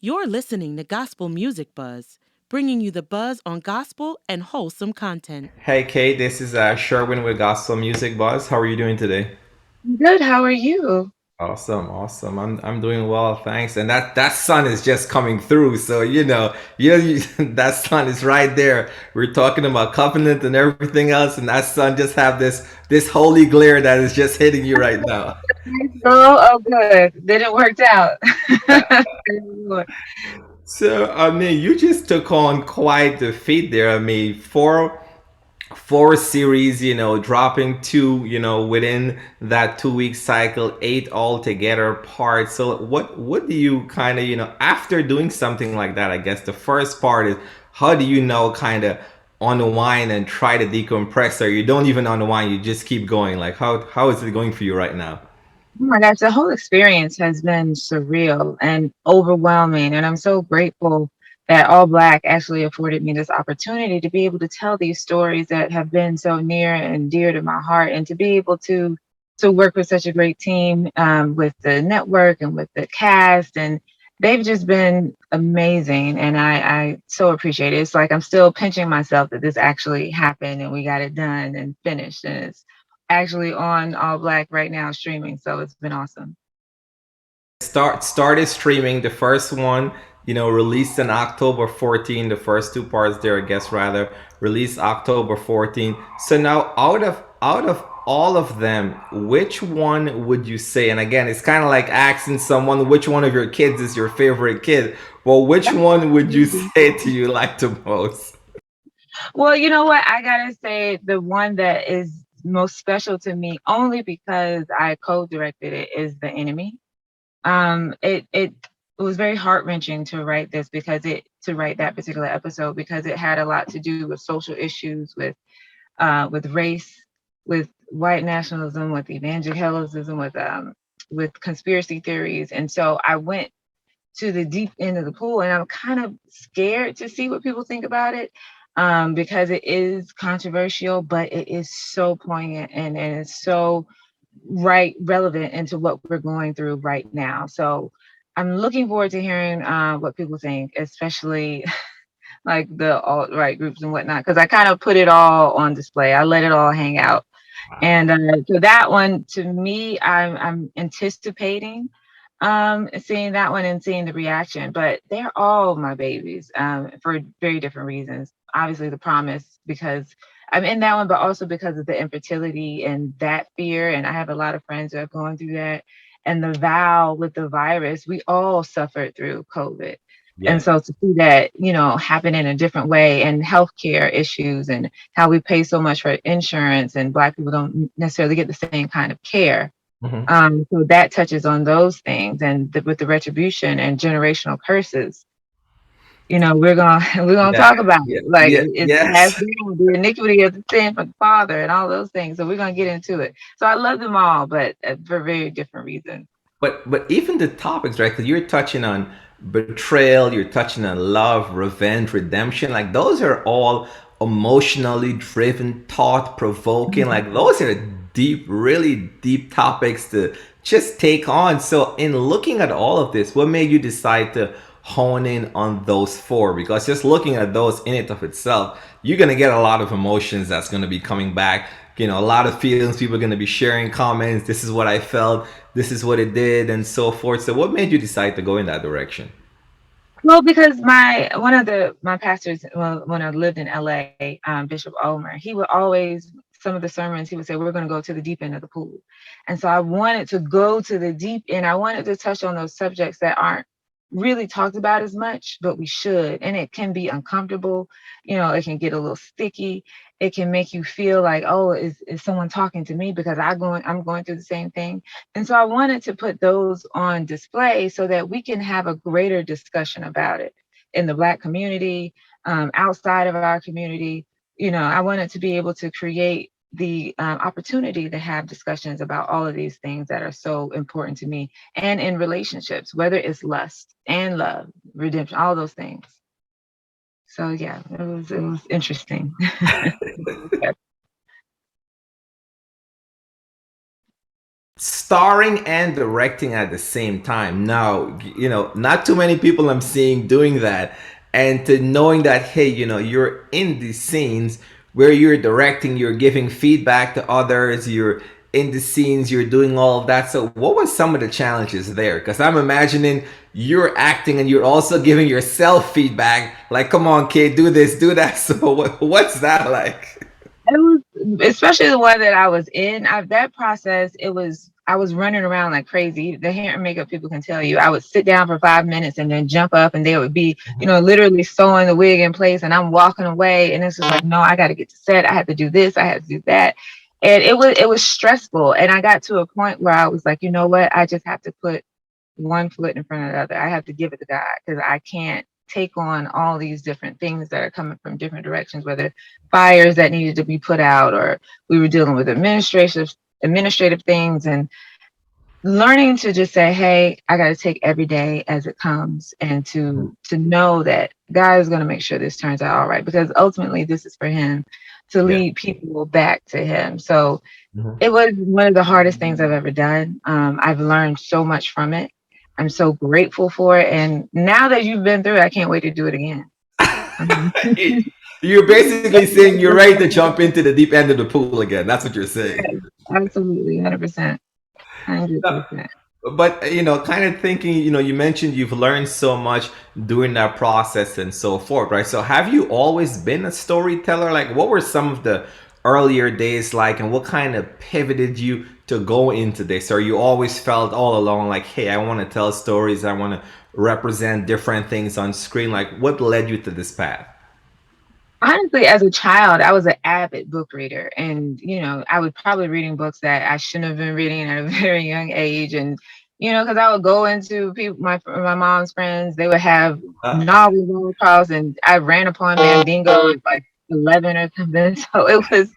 You're listening to Gospel Music Buzz, bringing you the buzz on gospel and wholesome content. Hey Kate, this is Sherwin with Gospel Music Buzz. How are you doing today? Good. How are you? Awesome, awesome. I'm doing well, thanks. And that sun is just coming through, so that sun is right there. We're talking about covenant and everything else, and that sun just have this holy glare that is just hitting you right now. Oh, good. Then it worked out. So I mean, you just took on quite the feat there. I mean, four series, dropping two, within that 2 week cycle, eight altogether parts. So what do you kind of, after doing something like that, I guess the first part is how do you know kind of unwind and try to decompress, or you don't even unwind, you just keep going? Like how is it going for you right now? Oh my gosh, the whole experience has been surreal and overwhelming. And I'm so grateful that AllBlk actually afforded me this opportunity to be able to tell these stories that have been so near and dear to my heart, and to be able to work with such a great team, with the network and with the cast. And they've just been amazing. And I so appreciate it. It's like I'm still pinching myself that this actually happened and we got it done and finished. And it's actually on AllBlk right now streaming. So it's been awesome. Started streaming the first one, released on October 14. The first two parts there, I guess, rather released October 14. So now out of all of them, which one would you say? And again, it's kind of like asking someone which one of your kids is your favorite kid. Well, which one would you say to you like the most? Well, you know what? I gotta say the one that is most special to me, only because I co-directed it, is The Enemy. It was very heart-wrenching to write this, because it to write that particular episode, because it had a lot to do with social issues, with race, with white nationalism, with evangelicalism, with conspiracy theories. And so I went to the deep end of the pool, and I'm kind of scared to see what people think about it, because it is controversial, but it is so poignant, and it's so relevant into what we're going through right now. So I'm looking forward to hearing what people think, especially like the alt right groups and whatnot, because I kind of put it all on display. I let it all hang out. And so that one, to me, I'm anticipating seeing that one and seeing the reaction. But they're all my babies, for very different reasons. Obviously, The Promise, because I'm in that one, but also because of the infertility and that fear. And I have a lot of friends that are going through that. And The Vow, with the virus, we all suffered through COVID. And Yeah. so to see that, happen in a different way, and healthcare issues, and how we pay so much for insurance, and Black people don't necessarily get the same kind of care. Mhm. So that touches on those things, and with the retribution and generational curses. We're gonna Yeah. talk about Yeah. it. Like Yeah. it's passed Yes. down, the iniquity of the sin from the father, and all those things. So we're gonna get into it. So I love them all, but for very different reasons. But even the topics, right? Because you're touching on betrayal, you're touching on love, revenge, redemption. Like those are all emotionally driven, thought provoking. Like those are deep, really deep topics to just take on. So in looking at all of this, what made you decide to hone in on those four? Because just looking at those in it of itself, you're gonna get a lot of emotions that's gonna be coming back. A lot of feelings. People are gonna be sharing comments. This is what I felt. This is what it did, and so forth. So, what made you decide to go in that direction? Well, because my pastors, well, when I lived in LA, Bishop Omer, he would always, some of the sermons, he would say, "We're going to go to the deep end of the pool," and so I wanted to go to the deep end. I wanted to touch on those subjects that aren't really talked about as much, but we should. And it can be uncomfortable. It can get a little sticky. It can make you feel like, oh, is someone talking to me, because I'm going through the same thing. And so I wanted to put those on display so that we can have a greater discussion about it in the Black community, outside of our community. I wanted to be able to create the opportunity to have discussions about all of these things that are so important to me, and in relationships, whether it's lust and love, redemption, all those things. So yeah, it was interesting. starring and directing at the same time. Now, not too many people I'm seeing doing that. And to knowing that, hey, you're in these scenes where you're directing, you're giving feedback to others, you're in the scenes, you're doing all of that. So, what was some of the challenges there? Because I'm imagining you're acting and you're also giving yourself feedback, like, come on, kid, do this, do that. So, what's that like? It was, especially the one that I was in. That process, I was running around like crazy. The hair and makeup people can tell you. I would sit down for 5 minutes and then jump up, and they would be, literally sewing the wig in place, and I'm walking away, and it's just like, no, I got to get to set. I had to do this. I had to do that, and it was stressful. And I got to a point where I was like, you know what? I just have to put one foot in front of the other. I have to give it to God because I can't take on all these different things that are coming from different directions, whether fires that needed to be put out, or we were dealing with administrative things, and learning to just say, hey, I got to take every day as it comes, and to know that God is going to make sure this turns out all right, because ultimately this is for him to Yeah. lead people back to him. So Mhm. it was one of the hardest things I've ever done. I've learned so much from it. I'm so grateful for it. And now that you've been through it, I can't wait to do it again. Mhm. You're basically saying you're ready to jump into the deep end of the pool again. That's what you're saying. Yes, absolutely, 100%, No, 100%. but kind of thinking, you mentioned you've learned so much during that process and so forth, right? So have you always been a storyteller? Like, what were some of the earlier days like, and what kind of pivoted you to go into this? Or you always felt all along like, hey, I want to tell stories, I want to represent different things on screen. Like, what led you to this path? Honestly, as a child, I was an avid book reader, and I was probably reading books that I shouldn't have been reading at a very young age, and because I would go into my mom's friends, they would have Uh, novels all across, and I ran upon Mandingo at like 11 or something. So it was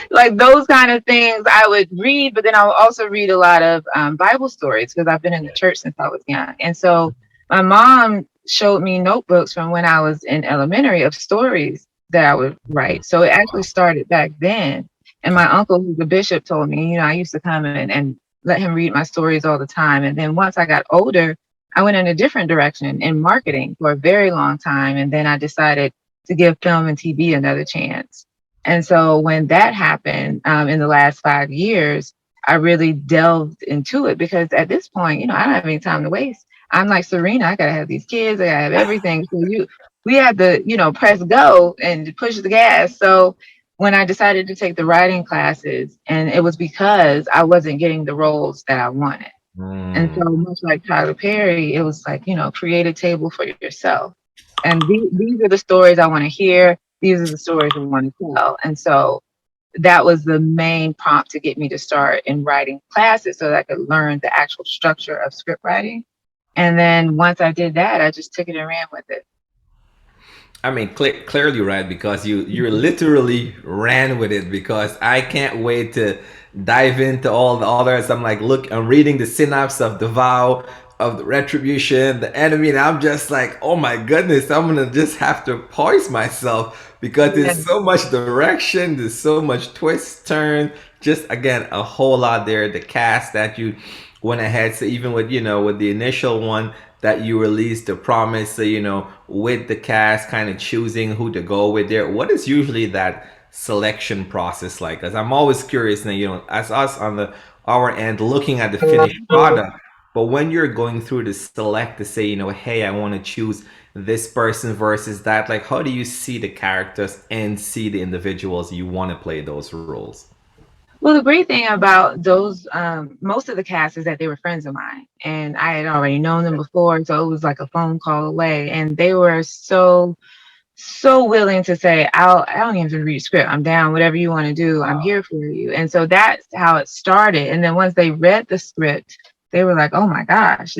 like those kind of things I would read, but then I would also read a lot of Bible stories because I've been in the church since I was young. And so my mom showed me notebooks from when I was in elementary of stories that I would write. So it actually started back then. And my uncle, who's a bishop, told me, I used to come in and let him read my stories all the time. And then once I got older, I went in a different direction in marketing for a very long time. And then I decided to give film and TV another chance. And so when that happened in the last 5 years, I really delved into it because at this point, I don't have any time to waste. I'm like, Serena, I gotta have these kids, I gotta have everything. So we had to, press go and push the gas. So when I decided to take the writing classes, and it was because I wasn't getting the roles that I wanted. And mm. so much like Tyler Perry, it was like, create a table for yourself. And these are the stories I want to hear. These are the stories I want to tell. And so that was the main prompt to get me to start in writing classes so that I could learn the actual structure of script writing. And then once I did that, I just took it and ran with it. I mean, clearly, right? Because you literally ran with it. Because I can't wait to dive into all the others. I'm like, look, I'm reading the synopsis of the vow, of the retribution, the enemy, and I'm just like, oh my goodness, I'm gonna just have to poise myself because Yeah. there's so much direction, there's so much twist, turn, just again a whole lot there. The cast that you went ahead, so even with with the initial one that you released, the promise, so with the cast kind of choosing who to go with there, what is usually that selection process like? Because I'm always curious now, as us on the our end looking at the finished product, but when you're going through to select to say, hey, I want to choose this person versus that, like, how do you see the characters and see the individuals you want to play those roles? Well, the great thing about those, most of the cast is that they were friends of mine, and I had already known them before, so it was like a phone call away, and they were so willing to say, I don't even read script. I'm down. Whatever you want to do, I'm here for you. And so that's how it started. And then once they read the script, they were like, oh my gosh,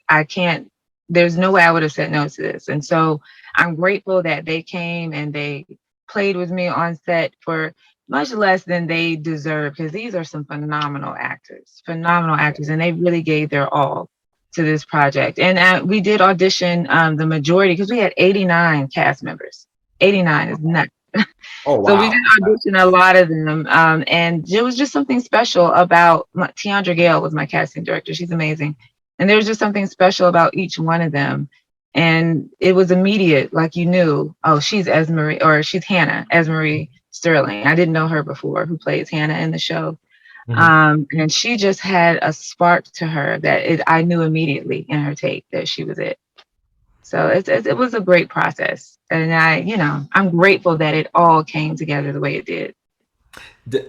I can't, there's no way I would have said no to this. And so I'm grateful that they came and they played with me on set for much less than they deserve, because these are some phenomenal actors, and they really gave their all to this project. And we did audition the majority because we had 89 cast members. 89 is nuts. Oh So we did wow. audition a lot of them, and there was just something special about Tiandra Gale was my casting director. She's amazing, and there was just something special about each one of them, and it was immediate. Like you knew, oh, she's Esmarie, or she's Hannah Esmarie Sterling. I didn't know her before, who plays Hannah in the show, Mhm. and she just had a spark to her that I knew immediately in her take that she was it. So it was a great process. And I'm grateful that it all came together the way it did.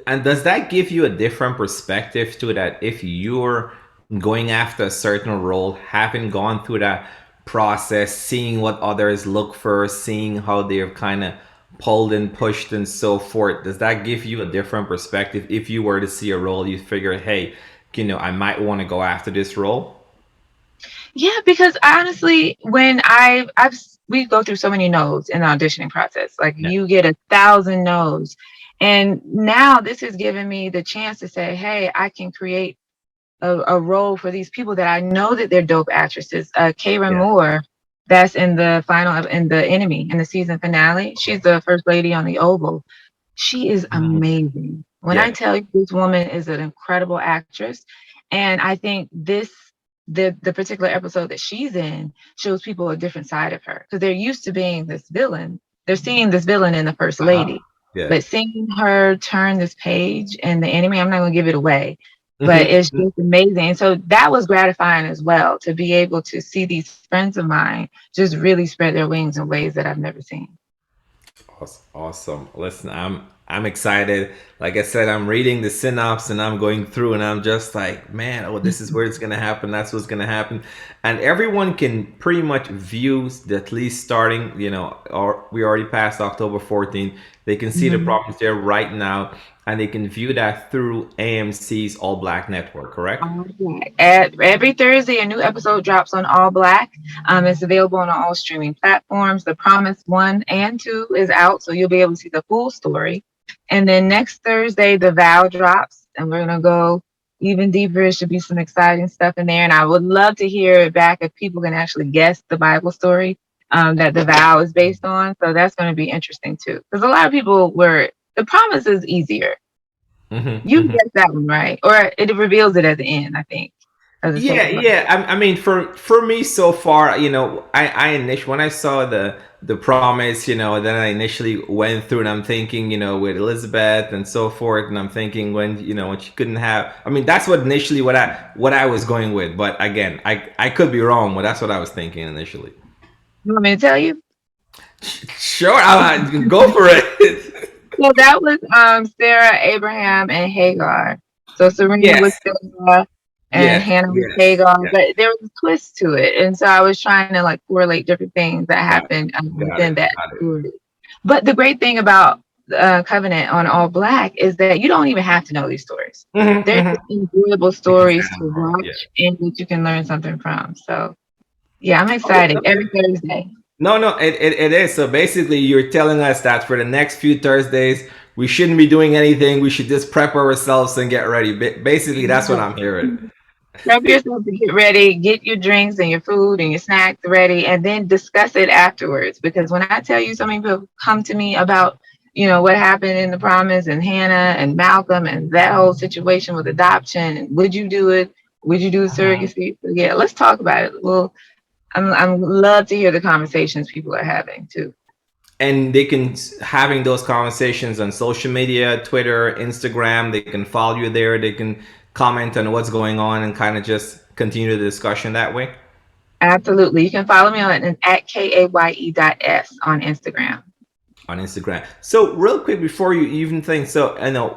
And does that give you a different perspective to that if you're going after a certain role, having gone through that process, seeing what others look for, seeing how they're kind of pulled and pushed and so forth, does that give you a different perspective if you were to see a role you figure, hey, I might want to go after this role? Yeah, because honestly, when we go through so many no's in the auditioning process. Like Yeah. you get 1,000 no's. And now this has given me the chance to say, hey, I can create a role for these people that I know that they're dope actresses. Kara Yeah. Moore, that's in the in the Enemy, in the season finale. She's Okay. the first lady on the Oval. She is Mhm. amazing. When I Yeah. tell you this woman is an incredible actress, and I think the particular episode that she's in shows people a different side of her because they're used to being this villain. They're seeing this villain in the first Uh-huh. lady, Yeah. but seeing her turn this page in the Enemy, I'm not going to give it away, but it's Hmm. just amazing. And so that was gratifying as well to be able to see these friends of mine just really spread their wings in ways that I've never seen. Awesome. Listen, I'm excited. Like I said, I'm reading the synopsis and I'm going through and I'm just like, man, oh, this is where it's gonna happen. That's what's gonna happen. And everyone can pretty much view at least starting, or we already passed October 14th. They can see the Mhm. problems there right now, and they can view that through AMC's All Black Network, correct? All Black. Every Thursday, a new episode drops on AllBlk. It's available on all streaming platforms. The Promise 1 and 2 is out, so you'll be able to see the full story. And then next Thursday, The Vow drops, and we're going to go even deeper. It should be some exciting stuff in there. And I would love to hear it back if people can actually guess the Bible story that The Vow is based on. So that's going to be interesting too. Because a lot of people The Promise is easier. You Hmm. get that one right, or it reveals it at the end. I think of the Yeah, second book. yeah. I mean, for me so far, I initially when I saw the promise, then I initially went through and I'm thinking, with Elizabeth and so forth, and I'm thinking when she couldn't have. I mean, that's what initially what I was going with, but again, I could be wrong, but that's what I was thinking initially. You want me to tell you? Sure, go for it. So that was Sarah, Abraham, and Hagar. So Serena was Yes, Sarah, and yes, Hannah was yes, Hagar. yes. But there was a twist to it, and so I was trying to like correlate different things that Got it, happened got within it, that got it. story. But the great thing about Covenant on All Black is that you don't even have to know these stories. Hmm. They're Hmm. just enjoyable You can stories stand to for it. Yeah. watch and that you can learn something from. So yeah, I'm Okay, excited okay. every Thursday. No, no, it is. So basically, you're telling us that for the next few Thursdays, we shouldn't be doing anything. We should just prep ourselves and get ready. Basically, that's what I'm hearing. Prep yourself to get ready, get your drinks and your food and your snacks ready, and then discuss it afterwards. Because when I tell you, so many people come to me about, what happened in the promise and Hannah and Malcolm and that whole situation with adoption. And would you do it? Would you do surrogacy? So yeah, let's talk about it. Well, I'm love to hear the conversations people are having too. And they can having those conversations on social media, Twitter, Instagram. They can follow you there. They can comment on what's going on and kind of just continue the discussion that way Absolutely. You can follow me on at KAYE.S on Instagram. on Instagram. So real quick before you even think, so I know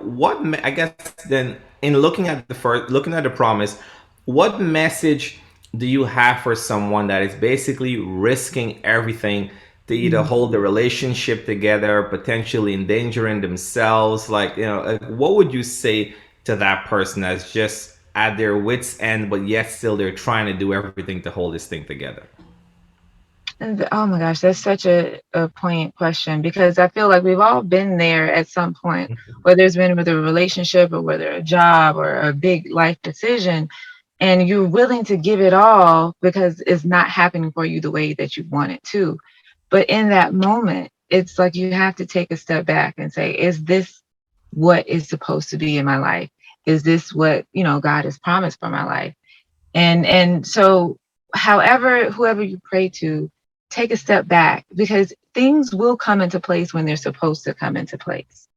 I guess then in looking at the promise, what message do you have for someone that is basically risking everything to either hold the relationship together, potentially endangering themselves? Like, what would you say to that person that's just at their wits' end, but yet still they're trying to do everything to hold this thing together? And oh my gosh, that's such a poignant question because I feel like we've all been there at some point, whether it's been with a relationship or whether a job or a big life decision, and you're willing to give it all because it's not happening for you the way that you want it to. But in that moment, it's like you have to take a step back and say, is this what is supposed to be in my life? Is this what, God has promised for my life? And so, however, whoever you pray to, take a step back, because things will come into place when they're supposed to come into place.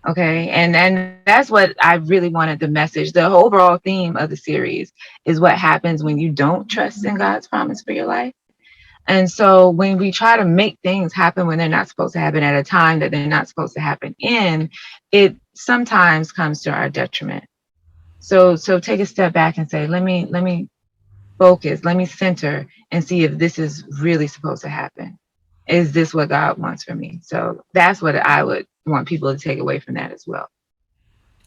Okay. And that's what I really wanted, the message. The overall theme of the series is what happens when you don't trust in God's promise for your life. And so when we try to make things happen when they're not supposed to happen at a time that they're not supposed to happen in, it sometimes comes to our detriment. So take a step back and say, let me focus, let me center and see if this is really supposed to happen. Is this what God wants for me? So that's what I would want people to take away from that as well.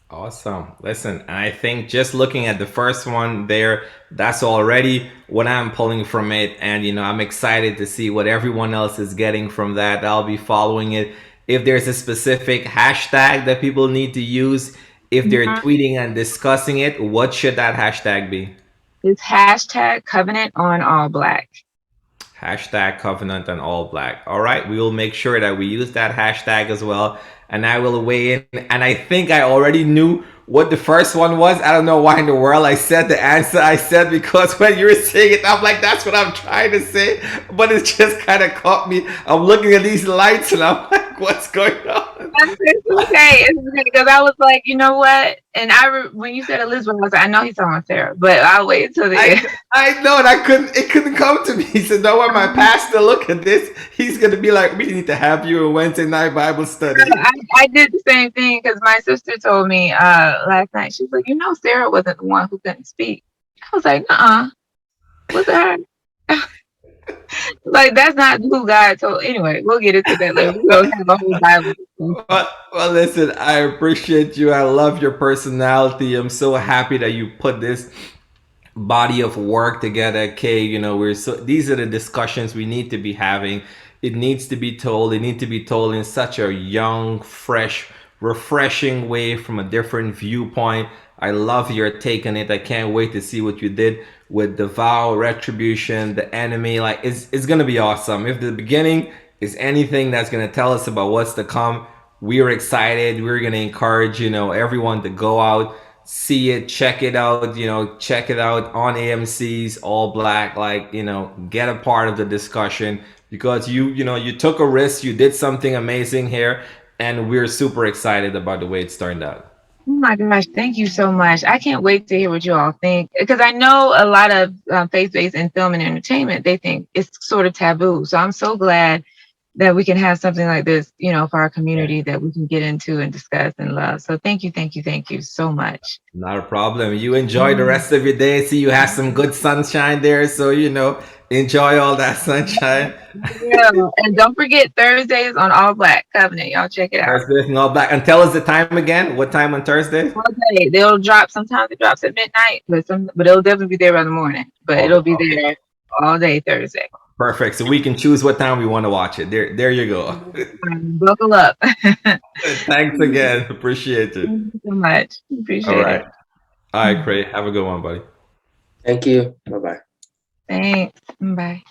Awesome. Listen, I think just looking at the first one there, that's already what I'm pulling from it. And, I'm excited to see what everyone else is getting from that. I'll be following it. If there's a specific hashtag that people need to use, if they're tweeting and discussing it, what should that hashtag be? It's hashtag Covenant on AllBlk. Hashtag Covenant and AllBlk. All right, we will make sure that we use that hashtag as well. And I will weigh in. And I think I already knew what the first one was. I don't know why in the world I said the answer I said, because when you were saying it, I'm like, that's what I'm trying to say. But it just kind of caught me. I'm looking at these lights and I'm like, what's going on? It's okay, because I was like, you know what? And when you said Elizabeth, I was like, I know he's talking about Sarah, but I'll wait until the end. I know, and it couldn't come to me. So now when my pastor look at this, he's gonna be like, we need to have you a Wednesday night Bible study. I did the same thing, because my sister told me last night. She was like, Sarah wasn't the one who couldn't speak. I was like, what's her? Like, that's not who God told. Anyway, we'll get into that later. We'll have a whole Bible. Well, listen, I appreciate you. I love your personality. I'm so happy that you put this body of work together, Kaye. These are the discussions we need to be having. It needs to be told. It needs to be told in such a young, fresh, refreshing way from a different viewpoint. I love your take on it. I can't wait to see what you did with the vow, retribution, the enemy. Like, it's gonna be awesome. If the beginning is anything that's gonna tell us about what's to come, we're excited. We're gonna encourage everyone to go out, see it, check it out. Check it out on AMC's AllBlk. Like, get a part of the discussion, because you took a risk. You did something amazing here, and we're super excited about the way it's turned out. Oh my gosh, thank you so much. I can't wait to hear what you all think, because I know a lot of faith-based in film and entertainment, they think it's sort of taboo. So I'm so glad that we can have something like this, for our community, that we can get into and discuss and love. So thank you so much. Not a problem. You enjoy the rest of your day. See, you have some good sunshine there. So, enjoy all that sunshine. Yeah. And don't forget, Thursdays on AllBlk Covenant. Y'all check it out. Thursdays and AllBlk. And tell us the time again. What time on Thursday? Okay. They'll drop. Sometimes it drops at midnight, but it'll definitely be there by the morning. But it'll be there all day Thursday. Perfect. So we can choose what time we want to watch it. There you go. Buckle up. Thanks again. Appreciate it. Thank you so much. Appreciate it. All right, Craig. Have a good one, buddy. Thank you. Bye-bye. Thanks. Bye.